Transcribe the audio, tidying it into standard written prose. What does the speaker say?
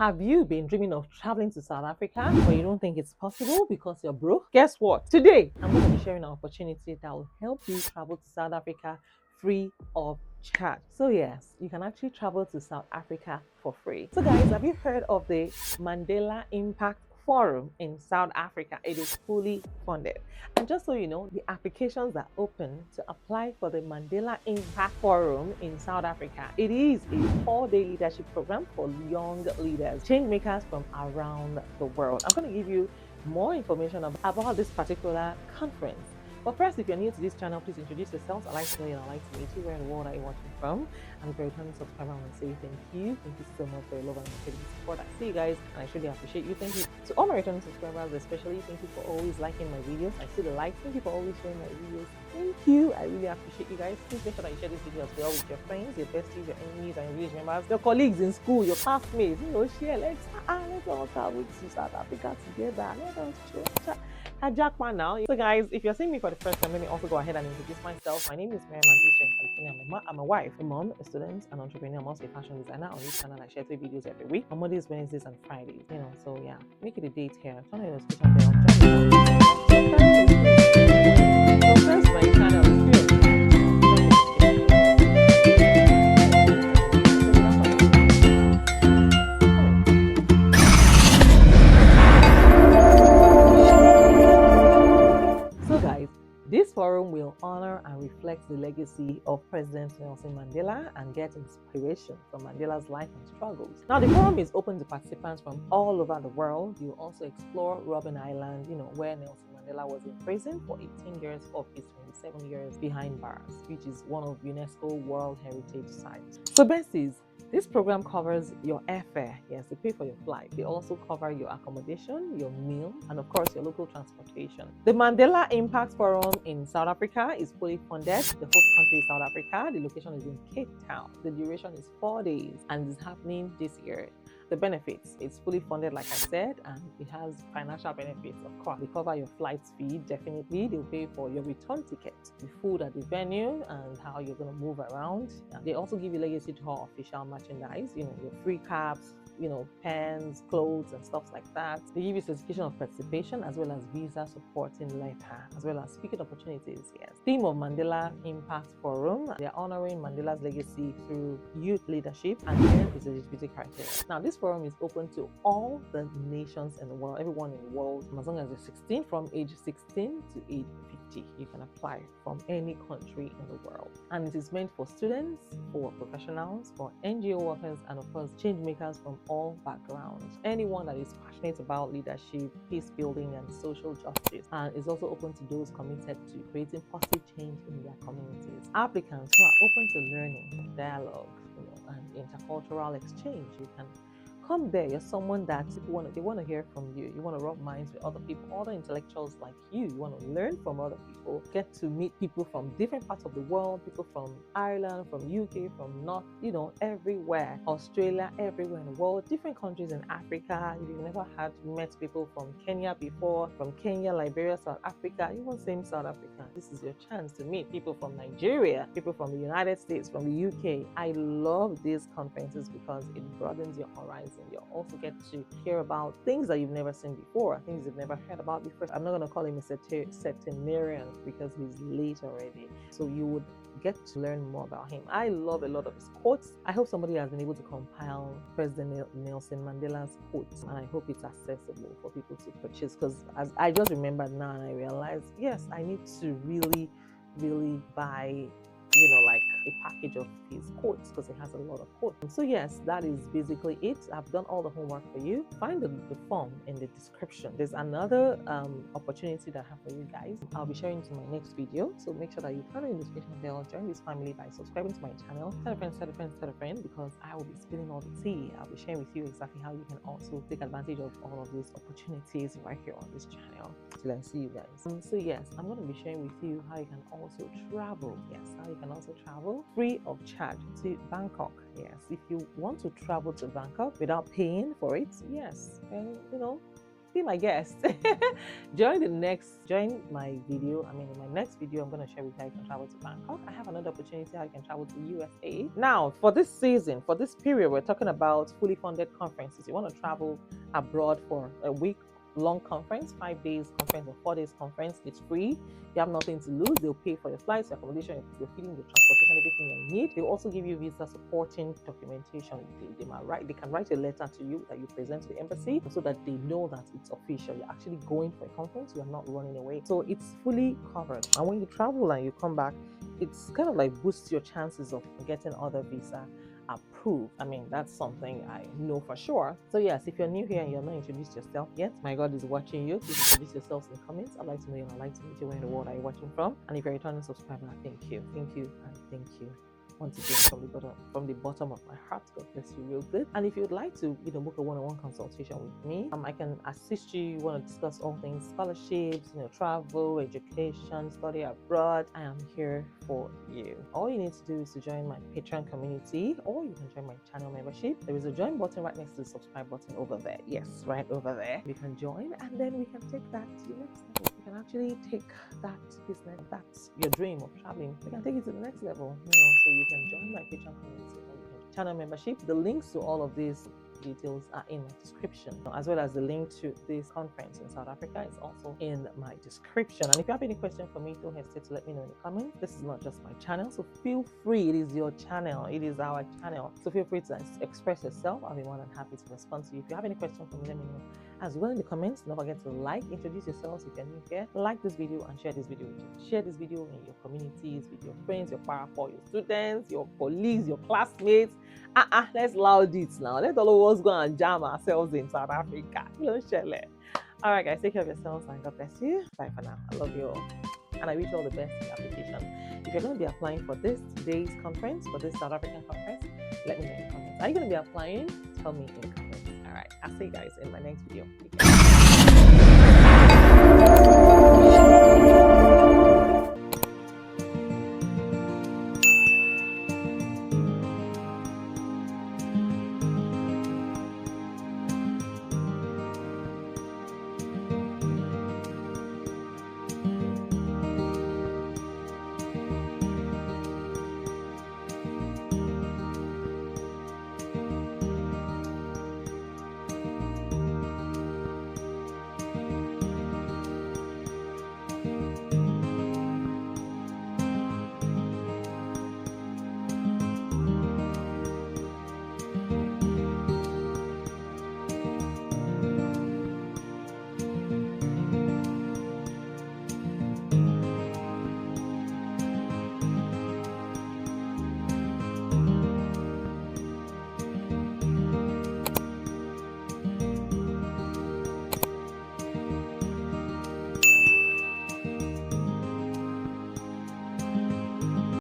Have you been dreaming of traveling to South Africa, but you don't think it's possible because you're broke? Guess what? Today, I'm going to be sharing an opportunity that will help you travel to South Africa free of charge. So yes, you can actually travel to South Africa for free. So guys, have you heard of the Mandela Impact Forum in South Africa? It is fully funded. And just so you know, the applications are open to apply for the Mandela Impact Forum in South Africa. It is a 4-day leadership program for young leaders, change makers from around the world. I'm going to give you more information about this particular conference. But first, if you're new to this channel, please introduce yourselves. I'd like to know you and I'd like to meet you. Where in the world are you watching from? And if you're a returning subscriber, I want to say thank you. Thank you so much for your love and incredible support. I see you guys and I truly appreciate you. Thank you to all my returning subscribers, especially. Thank you for always liking my videos. I see the likes. Thank you for always sharing my videos. Thank you. I really appreciate you guys. Please make sure that you share this video as well with your friends, your besties, your enemies, and your village members, your colleagues in school, your classmates. Share. Let's all travel to South Africa together. Let us chat. Jackman now. So guys, if you're seeing me for the first time, let me also go ahead and introduce myself. My name is Mary Mantis in California. I'm a wife, a mom, a student, an entrepreneur. I'm also a fashion designer. On this channel, I share 3 videos every week on Mondays, Wednesdays, and Fridays. So yeah, make it a date here. Turn on your notification bell. So first, my channel is This forum will honor and reflect the legacy of President Nelson Mandela and get inspiration from Mandela's life and struggles. Now, the forum is open to participants from all over the world. You'll also explore Robben Island, where Nelson Mandela was in prison for 18 years of his 27 years behind bars, which is one of UNESCO World Heritage Sites. So, besties, this program covers your airfare. Yes, they pay for your flight. They also cover your accommodation, your meal, and of course, your local transportation. The Mandela Impact Forum in South Africa is fully funded. The host country is South Africa. The location is in Cape Town. The duration is 4 days and is happening this year. The benefits, it's fully funded, like I said, and it has financial benefits, of course. They cover your flight fee, definitely. They'll pay for your return ticket, the food at the venue, and how you're going to move around. And they also give you Legacy Tour official merchandise, your free caps, pens, clothes, and stuff like that. They give you certification of participation as well as visa supporting letter, as well as speaking opportunities. Yes. Theme of Mandela Impact Forum. They're honoring Mandela's legacy through youth leadership, and here is the eligibility criteria. Now, this forum is open to all the nations in the world, everyone in the world, as long as you're 16, from age 16 to age 50. You can apply from any country in the world. And it is meant for students, for professionals, for NGO workers, and of course, change makers from all backgrounds. Anyone that is passionate about leadership, peace building, and social justice. And is also open to those committed to creating positive change in their communities. Applicants who are open to learning, dialogue, and intercultural exchange. You can come there. You're someone that they want to hear from you. You want to rub minds with other people, other intellectuals like you. You want to learn from other people, get to meet people from different parts of the world, people from Ireland, from UK, from North, everywhere, Australia, everywhere in the world, different countries in Africa. If you've never met people from Kenya before, from Kenya, Liberia, South Africa, even same South Africa, this is your chance to meet people from Nigeria, people from the United States, from the UK. I love these conferences because it broadens your horizon. You'll also get to hear about things that you've never seen before, things you've never heard about before. I'm not going to call him a septenarian because he's late already. So you would get to learn more about him. I love a lot of his quotes. I hope somebody has been able to compile President Nelson Mandela's quotes, and I hope it's accessible for people to purchase, because as I just remembered now and I realized, yes, I need to really buy like a package of his quotes, because he has a lot of quotes. So yes, that is basically it. I've done all the homework for you. Find the form in the description. There's another opportunity that I have for you guys. I'll be sharing to my next video, so make sure that you turn on the notification bell, join this family by subscribing to my channel, tell a friend, because I will be spilling all the tea. I'll be sharing with you exactly how you can also take advantage of all of these opportunities right here on this channel. Till I see you guys. So yes, I'm going to be sharing with you how you can also travel. Yes, how you can also travel free of charge to Bangkok. Yes, if you want to travel to Bangkok without paying for it, yes, and be my guest. Join my video. I mean, in my next video, I'm going to share with you how you can travel to Bangkok. I have another opportunity how you can travel to USA. Now, for this season, for this period, we're talking about fully funded conferences. You want to travel abroad for a week long conference, 5 days conference or 4 days conference. It's free. You have nothing to lose. They'll pay for your flights, your accommodation, your feeding, your transportation, everything you need. They'll also give you visa supporting documentation. They can write a letter to you that you present to the embassy so that they know that it's official. You're actually going for a conference. You're not running away. So it's fully covered. And when you travel and you come back, it's kind of like boosts your chances of getting other visa approved. I mean, that's something I know for sure. So yes, if you're new here and you're not introduced yourself yet, my God is watching you. Please introduce yourselves in the comments. I'd like to know you. I'd like to meet you. Where in the world are you watching from? And if you're a returning subscriber, thank you, and thank you. Once again, from the bottom of my heart, God bless you real good. And if you'd like to, book a one-on-one consultation with me, I can assist you. You want to discuss all things scholarships, travel, education, study abroad. I am here for you. All you need to do is to join my Patreon community, or you can join my channel membership. There is a join button right next to the subscribe button over there. Yes, right over there. You can join, and then we can take that to the next level. You can actually take that business, that's your dream of traveling. We can take it to the next level. So you can join my Patreon community or you can channel membership. The links to all of these details are in my description, as well as the link to this conference in South Africa is also in my description. And if you have any question for me, don't hesitate to let me know in the comments. This is not just my channel, so feel free. It is your channel. It is our channel. So feel free to express yourself. I'll be more than happy to respond to you. If you have any question for me, let me know as well in the comments. Don't forget to introduce yourselves if you're new here. Like this video and share this video with you. Share this video in your communities, with your friends, your your students, your colleagues, your classmates. Let's loud it now. Let all of us go and jam ourselves in South Africa. All right, guys, take care of yourselves and God bless you. Bye for now. I love you all. And I wish you all the best in the application. If you're going to be applying for today's conference, for this South African conference, let me know in the comments. Are you going to be applying? Tell me in the comments. All right, I'll see you guys in my next video.